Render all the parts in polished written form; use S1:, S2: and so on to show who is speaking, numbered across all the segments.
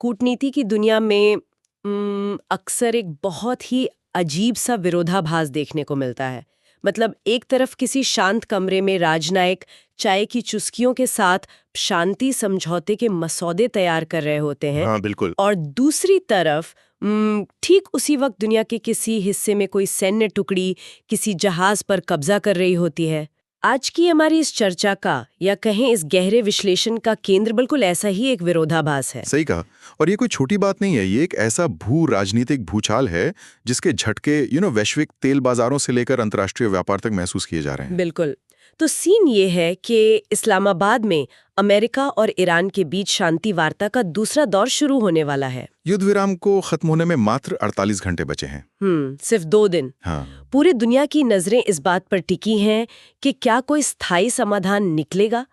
S1: कूटनीति की दुनिया में अक्सर एक बहुत ही अजीब सा विरोधाभास देखने को मिलता है। मतलब एक तरफ किसी शांत कमरे में राजनयिक चाय की चुस्कियों के साथ शांति समझौते के मसौदे तैयार कर रहे होते हैं।
S2: हाँ बिल्कुल।
S1: और दूसरी तरफ ठीक उसी वक्त दुनिया के किसी हिस्से में कोई सैन्य टुकड़ी किसी जहाज पर कब्जा कर रही होती है। आज की हमारी इस चर्चा का या कहें इस गहरे विश्लेषण का केंद्र बिल्कुल ऐसा ही एक विरोधाभास है।
S2: सही कहा। और ये कोई छोटी बात नहीं है, ये एक ऐसा भू राजनीतिक भूचाल है जिसके झटके वैश्विक तेल बाजारों से लेकर अंतर्राष्ट्रीय व्यापार तक महसूस किए जा रहे हैं।
S1: बिल्कुल। तो सीन ये है कि इस्लामाबाद में अमेरिका और ईरान के बीच शांति वार्ता का दूसरा दौर शुरू होने वाला है।
S2: युद्ध विराम को खत्म होने में मात्र 48 घंटे बचे हैं।
S1: सिर्फ 2 दिन।
S2: हाँ।
S1: पूरी दुनिया की नजरें इस बात पर टिकी हैं कि क्या कोई स्थायी समाधान निकलेगा।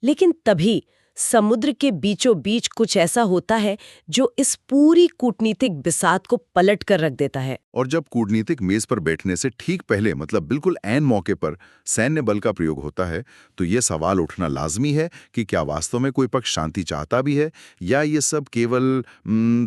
S1: लेकिन तभी समुद्र के बीचों बीच कुछ ऐसा होता है जो इस पूरी कूटनीतिक बिसात को पलट कर रख देता है।
S2: और जब कूटनीतिक मेज पर बैठने से ठीक पहले, मतलब बिल्कुल ऐन मौके पर सैन्य बल का प्रयोग होता है, तो ये सवाल उठना लाजमी है कि क्या वास्तव में कोई पक्ष शांति चाहता भी है या ये सब केवल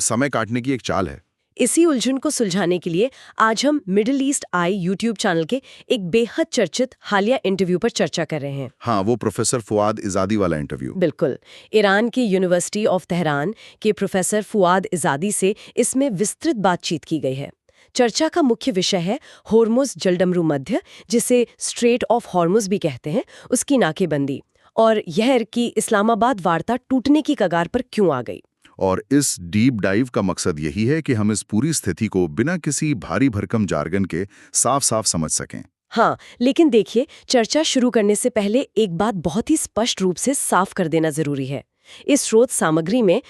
S2: समय काटने की एक चाल है।
S1: इसी उलझन को सुलझाने के लिए आज हम मिडिल ईस्ट आई यूट्यूब चैनल के एक बेहद चर्चित हालिया इंटरव्यू पर चर्चा कर रहे हैं।
S2: हाँ, वो प्रोफेसर फुआद इजादी वाला इंटरव्यू।
S1: बिल्कुल। ईरान की यूनिवर्सिटी ऑफ तेहरान के प्रोफेसर फुआद इजादी से इसमें विस्तृत बातचीत की गई है। चर्चा का मुख्य विषय है होर्मुज जलडमरू मध्य, जिसे स्ट्रेट ऑफ हॉर्मुज भी कहते हैं, उसकी नाकेबंदी और यह कि इस्लामाबाद वार्ता टूटने की कगार पर क्यों आ गई।
S2: और इस डीप डाइव का मकसद यही है कि हम इस पूरी स्थिति को बिना किसी भारी भरकम जार्गन के साफ साफ समझ सकें।
S1: हाँ, लेकिन देखिए, चर्चा शुरू करने से पहले एक बात बहुत ही स्पष्ट रूप से साफ कर देना जरूरी है। इस स्रोत सामग्री में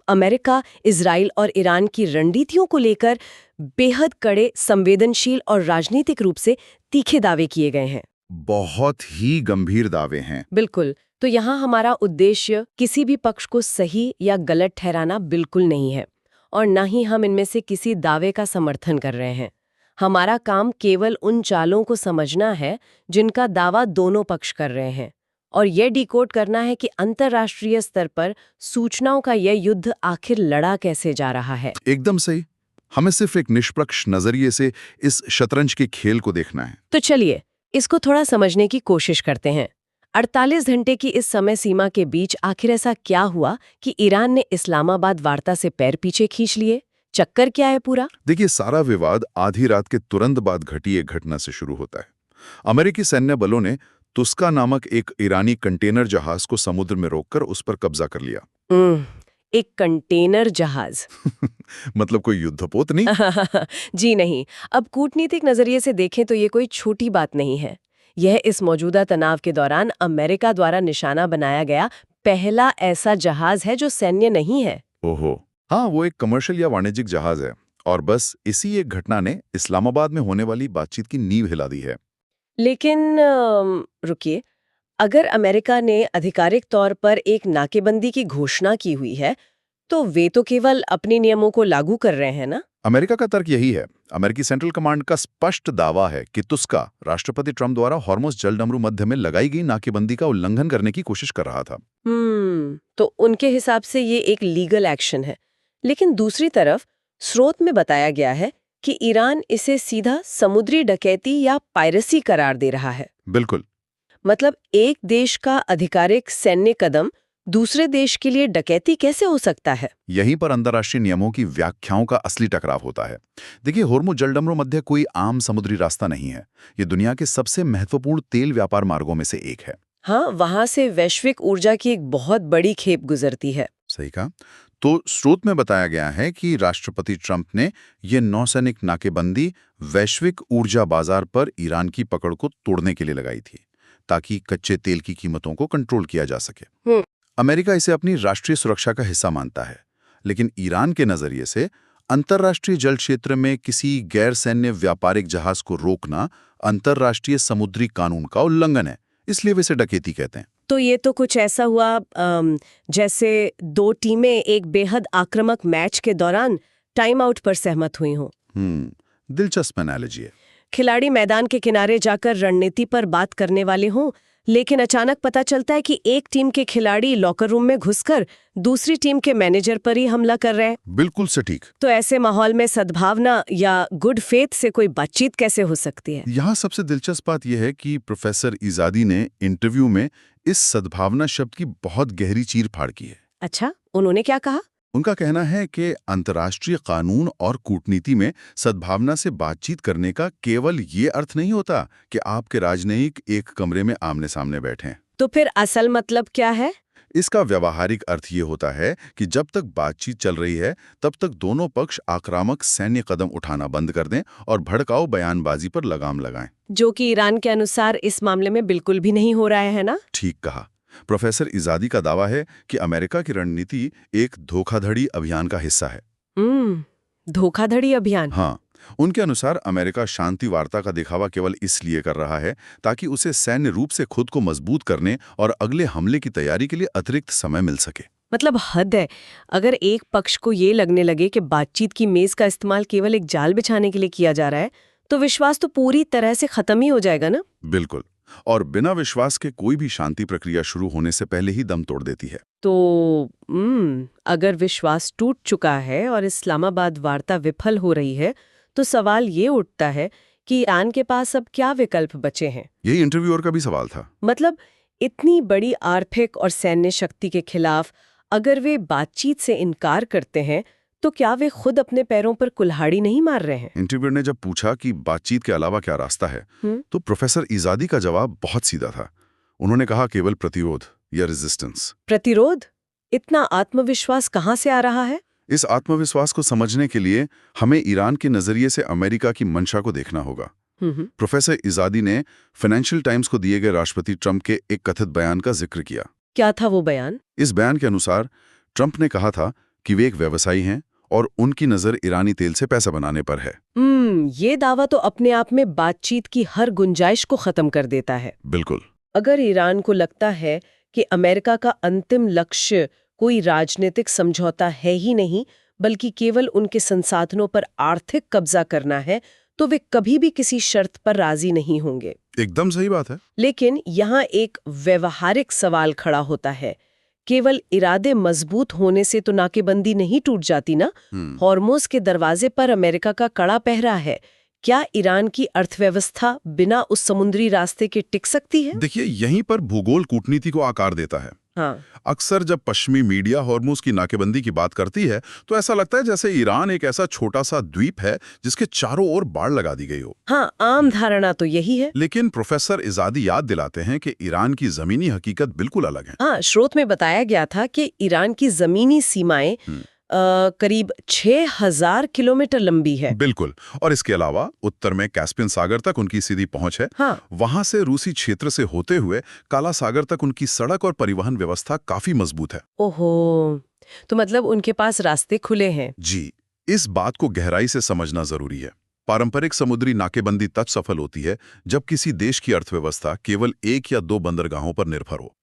S1: अमेरिका, इजराइल और ईरान की रणनीतियों को लेकर बेहद कड़े, संवेदनशील और राजनीतिक रूप से तीखे दावे किए गए हैं।
S2: बहुत ही गंभीर दावे हैं।
S1: बिल्कुल। तो यहाँ हमारा उद्देश्य किसी भी पक्ष को सही या गलत ठहराना बिल्कुल नहीं है, और न ही हम इनमें से किसी दावे का समर्थन कर रहे हैं। हमारा काम केवल उन चालों को समझना है जिनका दावा दोनों पक्ष कर रहे हैं, और यह डिकोड करना है कि अंतर्राष्ट्रीय स्तर पर सूचनाओं का यह युद्ध आखिर लड़ा कैसे जा रहा है।
S2: एकदम सही। हमें सिर्फ एक निष्पक्ष नजरिए से इस शतरंज के खेल को देखना है।
S1: तो चलिए इसको थोड़ा समझने की कोशिश करते हैं। 48 घंटे की इस समय सीमा के बीच आखिर ऐसा क्या हुआ कि ईरान ने इस्लामाबाद वार्ता से पैर पीछे खींच लिए? चक्कर क्या है पूरा?
S2: देखिए, सारा विवाद आधी रात के तुरंत बाद घटी एक घटना से शुरू होता है। अमेरिकी सैन्य बलों ने तुस्का नामक एक ईरानी कंटेनर जहाज को समुद्र में रोककर उस पर कब्जा कर लिया।
S1: एक कंटेनर जहाज?
S2: मतलब कोई युद्धपोत नहीं।
S1: जी नहीं। अब कूटनीतिक नजरिए से देखें तो ये कोई छोटी बात नहीं है। यह इस मौजूदा तनाव के दौरान अमेरिका द्वारा निशाना बनाया गया पहला ऐसा जहाज है जो सैन्य नहीं है।
S2: ओहो। हाँ, वो एक कमर्शियल या वाणिज्यिक जहाज है, और बस इसी एक घटना ने इस्लामाबाद में होने वाली बातचीत की नींव हिला दी है।
S1: लेकिन रुकिए, अगर अमेरिका ने आधिकारिक तौर पर एक नाकेबंदी की घोषणा की हुई है, तो वे तो केवल अपने नियमों को लागू कर रहे हैं ना?
S2: अमेरिका का तर्क यही है। अमेरिकी सेंट्रल कमांड का स्पष्ट दावा है कि तुस्का राष्ट्रपति ट्रंप द्वारा हॉर्मुज जलडमरू मध्य में लगाई गई नाकेबंदी का उल्लंघन करने की कोशिश कर रहा था।
S1: तो उनके हिसाब से ये एक लीगल एक्शन है। लेकिन दूसरी तरफ स्रोत में बताया गया है कि ईरान इसे सीधा समुद्री डकैती या पायरेसी करार दे रहा है।
S2: बिल्कुल।
S1: मतलब एक देश का आधिकारिक सैन्य कदम दूसरे देश के लिए डकैती कैसे हो सकता है?
S2: यहीं पर अंतर्राष्ट्रीय नियमों की व्याख्याओं का असली टकराव होता है। देखिए, होर्मुज जलडमरू मध्य कोई आम समुद्री रास्ता नहीं है। ये दुनिया के सबसे महत्वपूर्ण तेल व्यापार मार्गों में से एक है।
S1: हाँ, वहां से वैश्विक ऊर्जा की एक बहुत बड़ी खेप गुजरती है।
S2: सही कहा। तो स्रोत में बताया गया है कि राष्ट्रपति ट्रंप ने ये नौसैनिक नाकेबंदी वैश्विक ऊर्जा बाजार पर ईरान की पकड़ को तोड़ने के लिए लगाई थी, ताकि कच्चे तेल की कीमतों को कंट्रोल किया जा सके। अमेरिका इसे अपनी राष्ट्रीय सुरक्षा का हिस्सा मानता है, लेकिन ईरान के नजरिए से अंतर्राष्ट्रीय जल क्षेत्र में किसी गैर सैन्य व्यापारिक जहाज को रोकना अंतर्राष्ट्रीय समुद्री कानून का उल्लंघन है, इसलिए वे इसे डकैती कहते हैं।
S1: तो ये तो कुछ ऐसा हुआ जैसे दो टीमें एक बेहद आक्रामक मैच के दौरान टाइम आउट पर सहमत हुई हों।
S2: दिलचस्प एनालॉजी है।
S1: खिलाड़ी मैदान के किनारे जाकर रणनीति पर बात करने वाले हों, लेकिन अचानक पता चलता है कि एक टीम के खिलाड़ी लॉकर रूम में घुसकर दूसरी टीम के मैनेजर पर ही हमला कर रहे हैं।
S2: बिल्कुल सटीक।
S1: तो ऐसे माहौल में सद्भावना या गुड फेथ से कोई बातचीत कैसे हो सकती है?
S2: यहाँ सबसे दिलचस्प बात यह है कि प्रोफेसर इजादी ने इंटरव्यू में इस सद्भावना शब्द की बहुत गहरी चीर-फाड़ की है।
S1: अच्छा, उन्होंने क्या कहा?
S2: उनका कहना है कि अंतर्राष्ट्रीय कानून और कूटनीति में सद्भावना से बातचीत करने का केवल ये अर्थ नहीं होता कि आपके राजनयिक एक कमरे में आमने सामने बैठे हैं।
S1: तो फिर असल मतलब क्या है?
S2: इसका व्यावहारिक अर्थ ये होता है कि जब तक बातचीत चल रही है तब तक दोनों पक्ष आक्रामक सैन्य कदम उठाना बंद कर दें और भड़काऊ बयानबाजी पर लगाम लगाएं।
S1: जो कि ईरान के अनुसार इस मामले में बिल्कुल भी नहीं हो रहा है ना?
S2: ठीक कहा। प्रोफेसर इजादी का दावा है कि अमेरिका की रणनीति एक धोखाधड़ी अभियान का हिस्सा है।
S1: धोखाधड़ी अभियान?
S2: हाँ, उनके अनुसार अमेरिका शांति वार्ता का दिखावा केवल इसलिए कर रहा है ताकि उसे सैन्य रूप से खुद को मजबूत करने और अगले हमले की तैयारी के लिए अतिरिक्त समय मिल सके।
S1: मतलब हद है। अगर एक पक्ष को ये लगने लगे कि बातचीत की मेज का इस्तेमाल केवल एक जाल बिछाने के लिए किया जा रहा है, तो विश्वास तो पूरी तरह से खत्म ही हो जाएगा ना?
S2: बिल्कुल। और बिना विश्वास के कोई भी शांति प्रक्रिया शुरू होने से पहले ही दम तोड़ देती है।
S1: तो अगर विश्वास टूट चुका है और इस्लामाबाद वार्ता विफल हो रही है, तो सवाल ये उठता है कि ईरान के पास अब क्या विकल्प बचे हैं?
S2: यही इंटरव्यूअर का भी सवाल था।
S1: मतलब इतनी बड़ी आर्थिक और सैन्य शक्ति के खिलाफ अगर वे बातचीत से इनकार करते हैं, तो क्या वे खुद अपने पैरों पर कुल्हाड़ी नहीं मार रहे हैं?
S2: इंटरव्यूअर ने जब पूछा कि बातचीत के अलावा क्या रास्ता है, तो प्रोफेसर इजादी का जवाब बहुत सीधा था। उन्होंने कहा केवल प्रतिरोध या रेजिस्टेंस।
S1: प्रतिरोध? इतना आत्मविश्वास कहाँ से आ रहा है?
S2: इस आत्मविश्वास को समझने के लिए हमें ईरान के नजरिए से अमेरिका की मंशा को देखना होगा। प्रोफेसर इजादी ने फाइनेंशियल टाइम्स को दिए गए राष्ट्रपति ट्रंप के एक कथित बयान का जिक्र किया।
S1: क्या था वो बयान?
S2: इस बयान के अनुसार ट्रंप ने कहा था कि वे एक व्यवसायी हैं और उनकी नजर ईरानी तेल से पैसा बनाने पर है।
S1: ये दावा तो अपने आप में बातचीत की हर गुंजाइश को खत्म कर देता है।
S2: बिल्कुल।
S1: अगर ईरान को लगता है कि अमेरिका का अंतिम लक्ष्य कोई राजनीतिक समझौता है ही नहीं, बल्कि केवल उनके संसाधनों पर आर्थिक कब्जा करना है, तो वे कभी भी किसी शर्त पर राजी नहीं होंगे।
S2: एकदम सही बात है।
S1: लेकिन यहाँ एक व्यवहारिक सवाल खड़ा होता है। केवल इरादे मजबूत होने से तो नाकेबंदी नहीं टूट जाती ना? हॉर्मुज़ के दरवाजे पर अमेरिका का कड़ा पहरा है। क्या ईरान की अर्थव्यवस्था बिना उस समुद्री रास्ते के टिक सकती है?
S2: देखिए, यहीं पर भूगोल कूटनीति को आकार देता है।
S1: हाँ।
S2: अक्सर जब पश्चिमी मीडिया हॉर्मुज़ की नाकेबंदी की बात करती है तो ऐसा लगता है जैसे ईरान एक ऐसा छोटा सा द्वीप है जिसके चारों ओर बाड़ लगा दी गई हो।
S1: हाँ, आम धारणा तो यही है।
S2: लेकिन प्रोफेसर इजादी याद दिलाते हैं कि ईरान की जमीनी हकीकत बिल्कुल अलग है।
S1: हाँ, स्रोत में बताया गया था कि ईरान की जमीनी सीमाएं करीब 6000 किलोमीटर लंबी है।
S2: बिल्कुल। और इसके अलावा उत्तर में कैस्पियन सागर तक उनकी सीधी पहुंच है।
S1: हाँ।
S2: वहां से रूसी क्षेत्र से होते हुए काला सागर तक उनकी सड़क और परिवहन व्यवस्था काफी मजबूत है।
S1: ओहो, तो मतलब उनके पास रास्ते खुले हैं।
S2: जी, इस बात को गहराई से समझना जरूरी है। पारंपरिक समुद्री नाकेबंदी तब सफल होती है जब किसी देश की अर्थव्यवस्था केवल एक या दो बंदरगाहों पर निर्भर हो।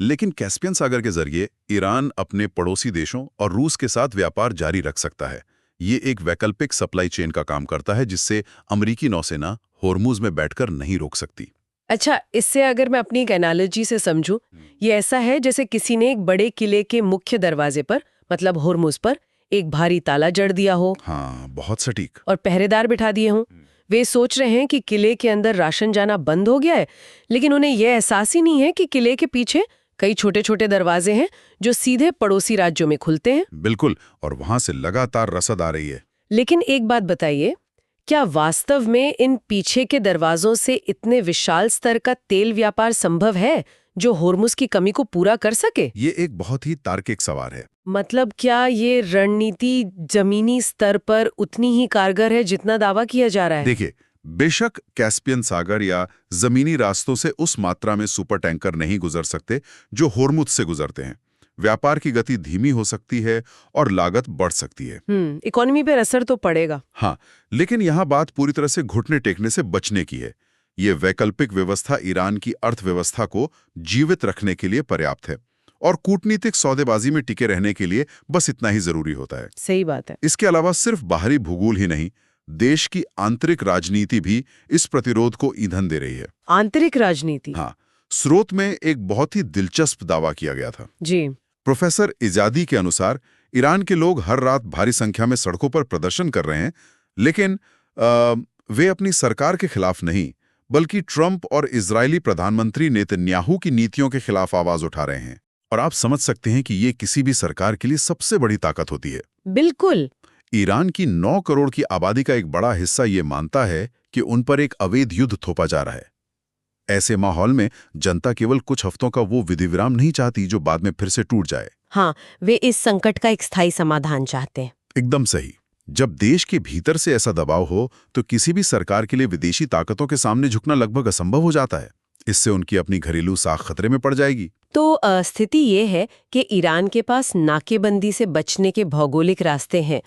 S2: लेकिन कैस्पियन सागर के जरिए ईरान अपने पड़ोसी देशों और रूस के साथ व्यापार जारी रख सकता है। ये एक वैकल्पिक सप्लाई चेन का काम करता है जिससे अमेरिकी नौसेना होर्मुज में बैठकर नहीं रोक सकती।
S1: अच्छा, इससे अगर मैं अपनी एक एनालॉजी से समझूं, ये ऐसा है जैसे किसी ने एक बड़े किले के मुख्य दरवाजे पर, मतलब होर्मुज पर, एक भारी ताला जड़ दिया हो।
S2: हाँ, बहुत सटीक।
S1: और पहरेदार बिठा दिए हों। वे सोच रहे हैं कि किले के अंदर राशन जाना बंद हो गया है, लेकिन उन्हें यह एहसास ही नहीं है कि किले के पीछे कई छोटे छोटे दरवाजे हैं जो सीधे पड़ोसी राज्यों में खुलते हैं।
S2: बिल्कुल, और वहां से लगातार रसद आ रही है।
S1: लेकिन एक बात बताइए, क्या वास्तव में इन पीछे के दरवाजों से इतने विशाल स्तर का तेल व्यापार संभव है जो होर्मुज की कमी को पूरा कर सके?
S2: ये एक बहुत ही तार्किक सवाल है।
S1: मतलब क्या ये रणनीति जमीनी स्तर पर उतनी ही कारगर है जितना दावा किया जा रहा है?
S2: देखिए, बेशक कैस्पियन सागर या जमीनी रास्तों से उस मात्रा में सुपर टैंकर नहीं गुजर सकते जो होर्मुज से गुजरते हैं। व्यापार की गति धीमी हो सकती है और लागत बढ़ सकती है।
S1: इकोनॉमी पर असर तो पड़ेगा।
S2: हाँ, लेकिन यहाँ बात पूरी तरह से घुटने टेकने से बचने की है। ये वैकल्पिक व्यवस्था ईरान की अर्थव्यवस्था को जीवित रखने के लिए पर्याप्त है और कूटनीतिक सौदेबाजी में टिके रहने के लिए बस इतना ही जरूरी होता है।
S1: सही बात है।
S2: इसके अलावा सिर्फ बाहरी भूगोल ही नहीं, देश की आंतरिक राजनीति भी इस प्रतिरोध को ईंधन दे रही है।
S1: आंतरिक राजनीति?
S2: हाँ, स्रोत में एक बहुत ही दिलचस्प दावा किया गया था।
S1: जी।
S2: प्रोफेसर इजादी के अनुसार ईरान के लोग हर रात भारी संख्या में सड़कों पर प्रदर्शन कर रहे हैं, लेकिन वे अपनी सरकार के खिलाफ नहीं, बल्कि ट्रंप और इजरायली प्रधानमंत्री नेतन्याहू की नीतियों के खिलाफ आवाज उठा रहे हैं। और आप समझ सकते हैं कि ये किसी भी सरकार के लिए सबसे बड़ी ताकत होती है।
S1: बिल्कुल।
S2: ईरान की 9 करोड़ की आबादी का एक बड़ा हिस्सा ये मानता है कि उन पर एक अवैध युद्ध थोपा जा रहा है। ऐसे माहौल में जनता केवल कुछ हफ्तों का वो विधि विराम नहीं चाहती जो बाद में फिर से टूट जाए।
S1: हाँ, वे इस संकट का एक स्थायी समाधान चाहते हैं।
S2: एकदम सही। जब देश के भीतर से ऐसा दबाव हो तो किसी भी सरकार के लिए विदेशी ताकतों के सामने झुकना लगभग असंभव हो जाता है। इससे उनकी अपनी घरेलू साख खतरे में पड़ जाएगी।
S1: तो स्थिति ये है कि ईरान के पास नाकेबंदी से बचने के भौगोलिक रास्ते हैं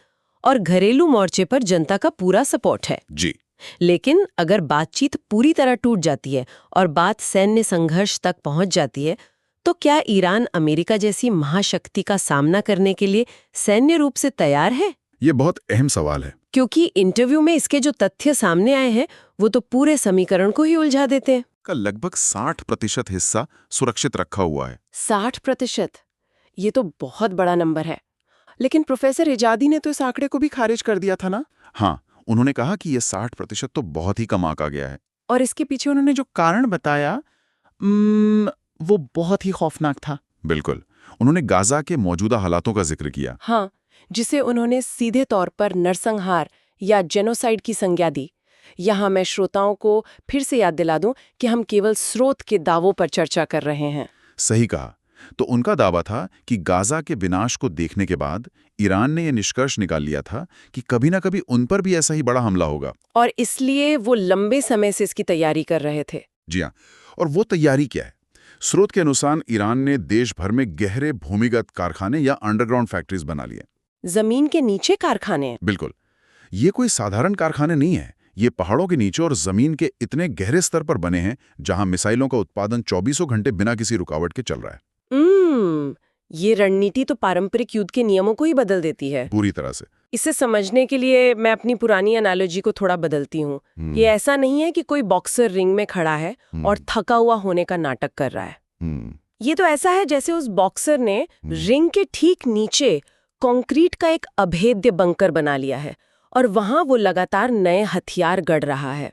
S1: और घरेलू मोर्चे पर जनता का पूरा सपोर्ट है।
S2: जी।
S1: लेकिन अगर बातचीत पूरी तरह टूट जाती है और बात सैन्य संघर्ष तक पहुंच जाती है, तो क्या ईरान अमेरिका जैसी महाशक्ति का सामना करने के लिए सैन्य रूप से तैयार है?
S2: ये बहुत अहम सवाल है,
S1: क्योंकि इंटरव्यू में इसके जो तथ्य सामने आए हैं वो तो पूरे समीकरण को ही उलझा देते हैं।
S2: का लगभग 60% हिस्सा सुरक्षित रखा हुआ है।
S3: 60%? ये तो बहुत बड़ा नंबर है। लेकिन प्रोफेसर इजादी ने तो इस आंकड़े को भी खारिज कर दिया था ना?
S2: हाँ, उन्होंने कहा कि यह 60% तो बहुत ही कम आंका गया है।
S3: और इसके पीछे उन्होंने जो कारण बताया वो बहुत ही खौफनाक था।
S2: बिल्कुल। उन्होंने गाजा के मौजूदा हालातों का जिक्र किया।
S3: हाँ, जिसे उन्होंने सीधे तौर पर नरसंहार या जेनोसाइड की संज्ञा दी। यहाँ मैं श्रोताओं को फिर से याद दिला दूं कि हम केवल स्रोत के दावों पर चर्चा कर रहे हैं।
S2: सही कहा। तो उनका दावा था कि गाजा के विनाश को देखने के बाद ईरान ने यह निष्कर्ष निकाल लिया था कि कभी ना कभी उन पर भी ऐसा ही बड़ा हमला होगा।
S3: और इसलिए वो लंबे समय से इसकी तैयारी कर रहे थे।
S2: जी हाँ। और वो तैयारी क्या है? स्रोत के अनुसार ईरान ने देश भर में गहरे भूमिगत कारखाने या अंडरग्राउंड फैक्ट्रीज बना लिए।
S3: जमीन के नीचे कारखाने?
S2: बिल्कुल। ये कोई साधारण कारखाने नहीं है। ये पहाड़ों के नीचे और जमीन के इतने गहरे स्तर पर बने हैं जहां मिसाइलों का उत्पादन 24 घंटे बिना किसी रुकावट के चल रहा है।
S3: ये रणनीति तो पारंपरिक युद्ध के नियमों को ही बदल देती है।
S2: पूरी तरह से।
S3: इसे समझने के लिए मैं अपनी पुरानी एनालॉजी को थोड़ा बदलती हूँ। ये ऐसा नहीं है कि कोई बॉक्सर रिंग में खड़ा है और थका हुआ होने का नाटक कर रहा है। ये तो ऐसा है जैसे उस बॉक्सर ने रिंग के ठीक नीचे कंक्रीट का एक अभेद्य बंकर बना लिया है और वहां वो लगातार नए हथियार गढ़ रहा है।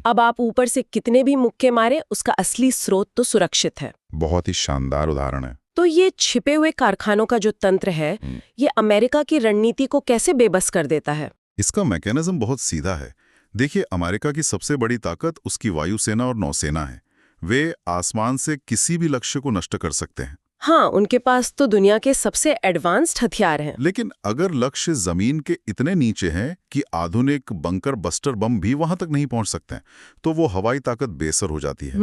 S3: अब आप ऊपर से कितने भी मुक्के मारे, उसका असली स्रोत तो सुरक्षित है।
S2: बहुत ही शानदार उदाहरण है।
S3: तो ये छिपे हुए कारखानों का जो तंत्र है, ये अमेरिका की रणनीति को कैसे बेबस कर देता है?
S2: इसका मैकेनिज्म बहुत सीधा है। देखिए, अमेरिका की सबसे बड़ी ताकत उसकी वायुसेना और नौसेना है। वे आसमान से किसी भी लक्ष्य को नष्ट कर सकते हैं।
S3: हाँ, उनके पास तो दुनिया के सबसे एडवांस्ड हथियार हैं।
S2: लेकिन अगर लक्ष्य जमीन के इतने नीचे है कि आधुनिक बंकर बस्टर बम भी वहां तक नहीं पहुंच सकते हैं, तो वो हवाई ताकत बेसर हो जाती है।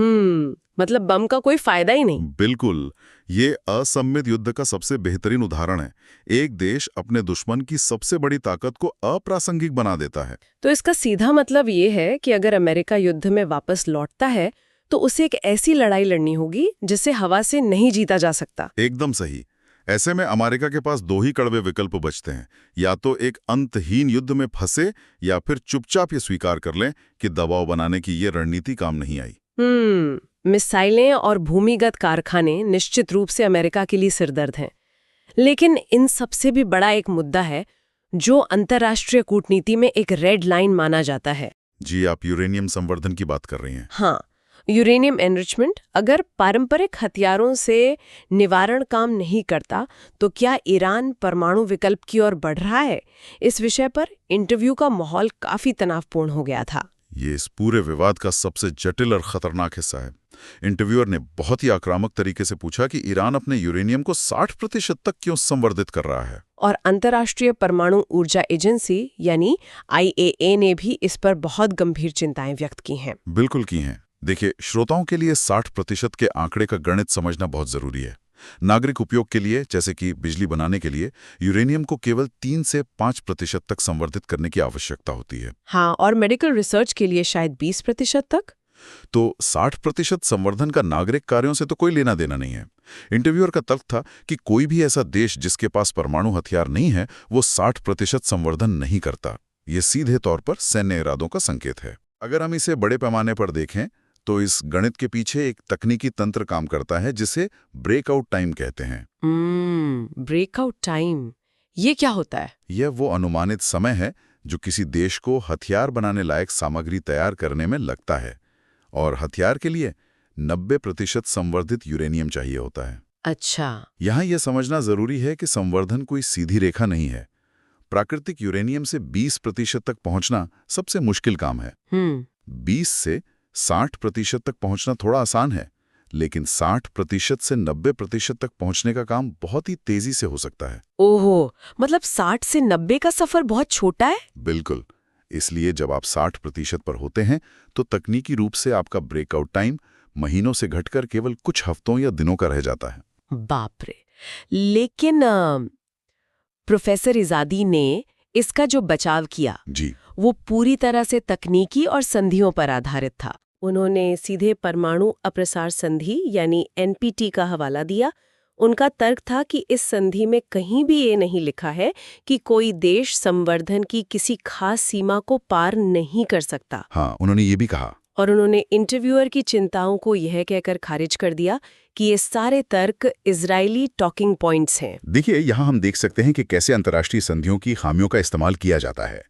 S3: मतलब बम का कोई फायदा ही नहीं।
S2: बिल्कुल। ये असम्मित युद्ध का सबसे बेहतरीन उदाहरण है। एक देश अपने दुश्मन की सबसे बड़ी ताकत को अप्रासंगिक बना देता है।
S3: तो इसका सीधा मतलब ये है कि अगर अमेरिका युद्ध में वापस लौटता है तो उसे एक ऐसी लड़ाई लड़नी होगी जिसे हवा से नहीं जीता जा सकता।
S2: एकदम सही। ऐसे में अमेरिका के पास 2 ही कड़वे विकल्प बचते हैं। या तो एक अंतहीन युद्ध में फंसे या फिर चुपचाप ये स्वीकार कर लें कि दबाव बनाने की ये रणनीति काम नहीं आई।
S3: मिसाइलें और भूमिगत कारखाने निश्चित रूप से अमेरिका के लिए सिरदर्द हैं। लेकिन इन सबसे भी बड़ा एक मुद्दा है जो अंतर्राष्ट्रीय कूटनीति में एक रेड लाइन माना जाता है।
S2: जी, आप यूरेनियम संवर्धन की बात कर रही हैं।
S3: हाँ, यूरेनियम एनरिचमेंट। अगर पारंपरिक हथियारों से निवारण काम नहीं करता तो क्या ईरान परमाणु विकल्प की ओर बढ़ रहा है? इस विषय पर इंटरव्यू का माहौल काफी तनावपूर्ण हो गया था।
S2: ये इस पूरे विवाद का सबसे जटिल और खतरनाक हिस्सा है। इंटरव्यूअर ने बहुत ही आक्रामक तरीके से पूछा कि ईरान अपने यूरेनियम को 60% तक क्यों संवर्धित कर रहा है।
S3: और अंतर्राष्ट्रीय परमाणु ऊर्जा एजेंसी यानी IAEA ने भी इस पर बहुत गंभीर चिंताएं व्यक्त की हैं।
S2: बिल्कुल की हैं। देखिए, श्रोताओं के लिए 60% के आंकड़े का गणित समझना बहुत जरूरी है। नागरिक उपयोग के लिए, जैसे कि बिजली बनाने के लिए, यूरेनियम को केवल 3 से 5% तक संवर्धित करने की आवश्यकता होती है।
S3: हाँ, और मेडिकल रिसर्च के लिए शायद 20% तक।
S2: तो 60% संवर्धन का नागरिक कार्यों से तो कोई लेना देना नहीं है। इंटरव्यूअर का तर्क था कि कोई भी ऐसा देश जिसके पास परमाणु हथियार नहीं है, वो 60% संवर्धन नहीं करता। ये सीधे तौर पर सैन्य इरादों का संकेत है। अगर हम इसे बड़े पैमाने पर देखें तो इस गणित के पीछे एक तकनीकी तंत्र काम करता है जिसे ब्रेकआउट टाइम कहते हैं।
S3: ब्रेकआउट टाइम, ये क्या होता है?
S2: यह वो अनुमानित समय है जो किसी देश को हथियार बनाने लायक सामग्री तैयार करने में लगता है, और हथियार के लिए 90% संवर्धित यूरेनियम चाहिए होता है।
S3: अच्छा।
S2: यहाँ यह समझना जरूरी है कि संवर्धन कोई सीधी रेखा नहीं है। प्राकृतिक यूरेनियम से 20% तक पहुंचना सबसे मुश्किल काम है। 20 से 60% तक पहुंचना थोड़ा आसान है, लेकिन 60% से 90% तक पहुंचने का काम बहुत ही तेजी से हो सकता है।
S3: ओहो, मतलब 60 से 90 का सफर बहुत छोटा है?
S2: बिल्कुल। इसलिए जब आप 60% पर होते हैं तो तकनीकी रूप से आपका ब्रेकआउट टाइम महीनों से घटकर केवल कुछ हफ्तों या दिनों का रह जाता है।
S3: बाप रे। लेकिन प्रोफेसर इजादी ने इसका जो बचाव किया
S2: जी,
S3: वो पूरी तरह से तकनीकी और संधियों पर आधारित था। उन्होंने सीधे परमाणु अप्रसार संधि यानी एनपीटी का हवाला दिया। उनका तर्क था कि इस संधि में कहीं भी ये नहीं लिखा है कि कोई देश संवर्धन की किसी खास सीमा को पार नहीं कर सकता।
S2: हाँ, उन्होंने ये भी कहा।
S3: और उन्होंने इंटरव्यूअर की चिंताओं को यह कहकर खारिज कर दिया कि ये सारे तर्क इजरायली टॉकिंग पॉइंट्स हैं।
S2: देखिए, यहाँ हम देख सकते हैं कि कैसे अंतर्राष्ट्रीय संधियों की खामियों का इस्तेमाल किया जाता है।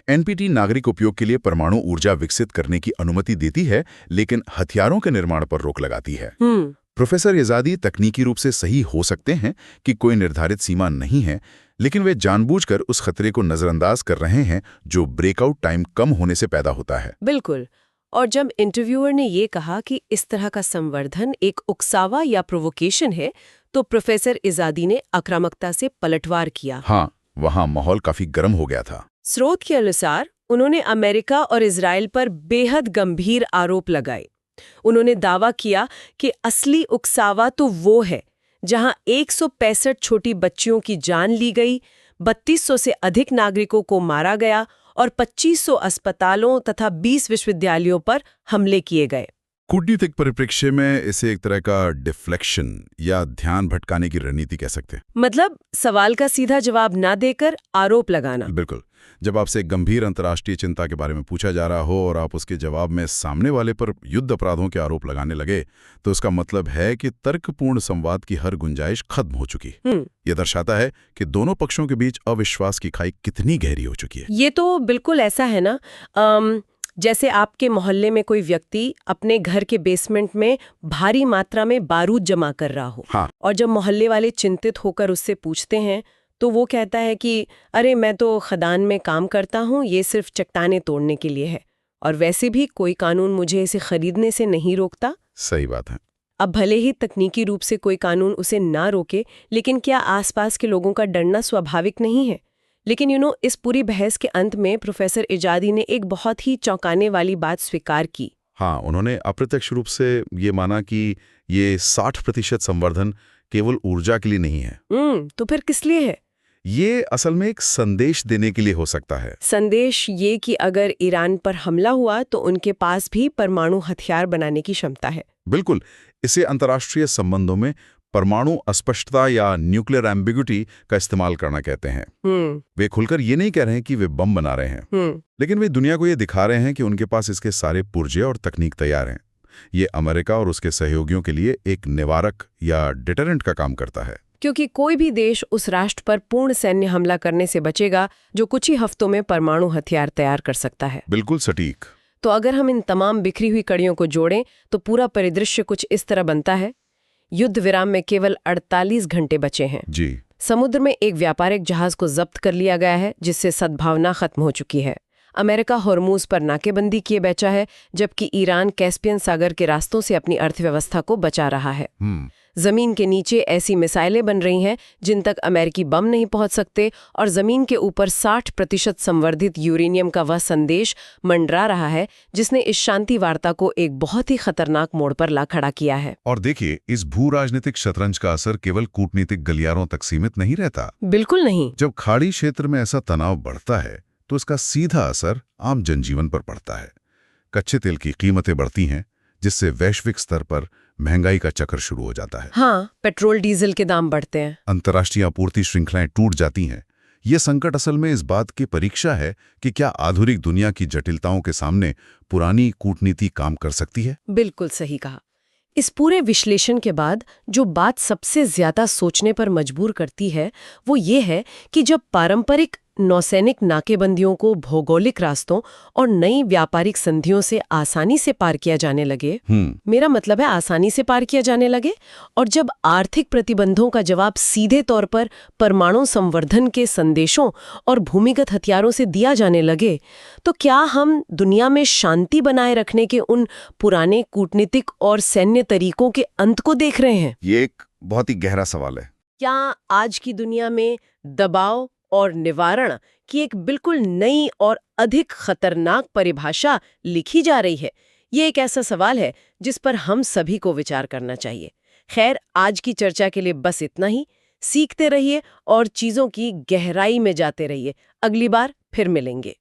S2: एनपीटी नागरिक उपयोग के लिए परमाणु ऊर्जा विकसित करने की अनुमति देती है, लेकिन हथियारों के निर्माण पर रोक लगाती है। प्रोफेसर इजादी तकनीकी रूप से सही हो सकते हैं कि कोई निर्धारित सीमा नहीं है, लेकिन वे जानबूझकर उस खतरे को नजरअंदाज कर रहे हैं जो ब्रेकआउट टाइम कम होने से पैदा होता है।
S3: बिल्कुल। और जब इंटरव्यूअर ने ये कहा कि इस तरह का संवर्धन एक उकसावा या प्रोवोकेशन है, तो प्रोफेसर इजादी ने आक्रामकता से पलटवार किया।
S2: हाँ, वहाँ माहौल काफी गर्म हो गया था।
S3: स्रोत के अनुसार उन्होंने अमेरिका और इजराइल पर बेहद गंभीर आरोप लगाए। उन्होंने दावा किया कि असली उकसावा तो वो है जहां 165 छोटी बच्चियों की जान ली गई, 3200 से अधिक नागरिकों को मारा गया और 2500 अस्पतालों तथा 20 विश्वविद्यालयों पर हमले किए गए।
S2: कूटनीतिक परिप्रेक्ष्य में इसे एक तरह का डिफ्लेक्शन या ध्यान भटकाने की रणनीति कह सकते हैं।
S3: मतलब सवाल का सीधा जवाब ना देकर आरोप लगाना।
S2: बिल्कुल। जब आपसे गंभीर अंतर्राष्ट्रीय चिंता के बारे में पूछा जा रहा हो और आप उसके जवाब में सामने वाले पर युद्ध अपराधों के आरोप लगाने लगे, तो इसका मतलब है कि तर्कपूर्ण संवाद की हर गुंजाइश खत्म हो चुकी। यह दर्शाता है कि दोनों पक्षों के बीच अविश्वास की खाई कितनी गहरी हो चुकी है।
S3: ये तो बिल्कुल ऐसा है ना, जैसे आपके मोहल्ले में कोई व्यक्ति अपने घर के बेसमेंट में भारी मात्रा में बारूद जमा कर रहा हो।
S2: हाँ।
S3: और जब मोहल्ले वाले चिंतित होकर उससे पूछते हैं तो वो कहता है कि अरे मैं तो खदान में काम करता हूँ, ये सिर्फ चट्टानें तोड़ने के लिए है, और वैसे भी कोई कानून मुझे इसे खरीदने से नहीं रोकता।
S2: सही बात है।
S3: अब भले ही तकनीकी रूप से कोई कानून उसे ना रोके, लेकिन क्या आसपास के लोगों का डरना स्वाभाविक नहीं है? लेकिन इस पूरी बहस के अंत में प्रोफेसर इजादी ने एक बहुत ही चौंकाने वाली बात स्वीकार की।
S2: हाँ, उन्होंने अप्रत्यक्ष रूप से ये माना कि ये 60% संवर्धन केवल ऊर्जा के लिए नहीं है।
S3: तो फिर किस लिए है?
S2: ये असल में एक संदेश देने के लिए हो सकता है।
S3: संदेश ये कि अगर ईरान पर हमला हुआ तो उनके पास भी परमाणु हथियार बनाने की क्षमता है।
S2: बिल्कुल। इसे अंतर्राष्ट्रीय संबंधों में परमाणु अस्पष्टता या न्यूक्लियर एम्बिग्युटी का इस्तेमाल करना कहते हैं। वे खुलकर ये नहीं कह रहे हैं कि वे बम बना रहे हैं, लेकिन वे दुनिया को ये दिखा रहे हैं कि उनके पास इसके सारे पुर्जे और तकनीक तैयार हैं। ये अमेरिका और उसके सहयोगियों के लिए एक निवारक या डिटरेंट का काम करता है,
S3: क्योंकि कोई भी देश उस राष्ट्र पर पूर्ण सैन्य हमला करने से बचेगा जो कुछ ही हफ्तों में परमाणु हथियार तैयार कर सकता है।
S2: बिल्कुल सटीक।
S3: तो अगर हम इन तमाम बिखरी हुई कड़ियों को जोड़ें तो पूरा परिदृश्य कुछ इस तरह बनता है। युद्ध विराम में केवल 48 घंटे बचे हैं।
S2: जी।
S3: समुद्र में एक व्यापारिक जहाज को जब्त कर लिया गया है, जिससे सद्भावना खत्म हो चुकी है। अमेरिका हॉर्मूज पर नाकेबंदी किए बैठा है, जबकि ईरान कैस्पियन सागर के रास्तों से अपनी अर्थव्यवस्था को बचा रहा है। जमीन के नीचे ऐसी मिसाइलें बन रही हैं जिन तक अमेरिकी बम नहीं पहुंच सकते, और जमीन के ऊपर 60% संवर्धित यूरेनियम का वह संदेश मंडरा रहा है जिसने इस शांति वार्ता को एक बहुत ही खतरनाक मोड़ पर ला खड़ा किया है।
S2: और देखिए, इस भू राजनीतिक शतरंज का असर केवल कूटनीतिक गलियारों तक सीमित नहीं रहता।
S3: बिल्कुल नहीं।
S2: जब खाड़ी क्षेत्र में ऐसा तनाव बढ़ता है तो इसका सीधा असर आम जनजीवन पर पड़ता है। कच्चे तेल की कीमतें बढ़ती हैं, जिससे वैश्विक स्तर पर महंगाई का चक्र शुरू हो जाता है।
S3: हाँ, पेट्रोल डीजल के दाम बढ़ते हैं।
S2: अंतर्राष्ट्रीय आपूर्ति श्रृंखलाएं टूट जाती हैं, ये संकट असल में इस बात की परीक्षा है कि क्या आधुनिक दुनिया की जटिलताओं के सामने पुरानी कूटनीति काम कर सकती है।
S3: बिल्कुल सही कहा। इस पूरे विश्लेषण के बाद जो बात सबसे ज्यादा सोचने पर मजबूर करती है वो ये है कि जब पारंपरिक नौसैनिक नाकेबंदियों को भौगोलिक रास्तों और नई व्यापारिक संधियों से आसानी से पार किया जाने लगे, मेरा मतलब है आसानी से पार किया जाने लगे, और जब आर्थिक प्रतिबंधों का जवाब सीधे तौर पर परमाणु संवर्धन के संदेशों और भूमिगत हथियारों से दिया जाने लगे, तो क्या हम दुनिया में शांति बनाए रखने के उन पुराने कूटनीतिक और सैन्य तरीकों के अंत को देख रहे हैं?
S2: ये एक बहुत ही गहरा सवाल है।
S3: क्या आज की दुनिया में दबाव और निवारण की एक बिल्कुल नई और अधिक खतरनाक परिभाषा लिखी जा रही है? ये एक ऐसा सवाल है जिस पर हम सभी को विचार करना चाहिए। खैर, आज की चर्चा के लिए बस इतना ही। सीखते रहिए और चीजों की गहराई में जाते रहिए। अगली बार फिर मिलेंगे।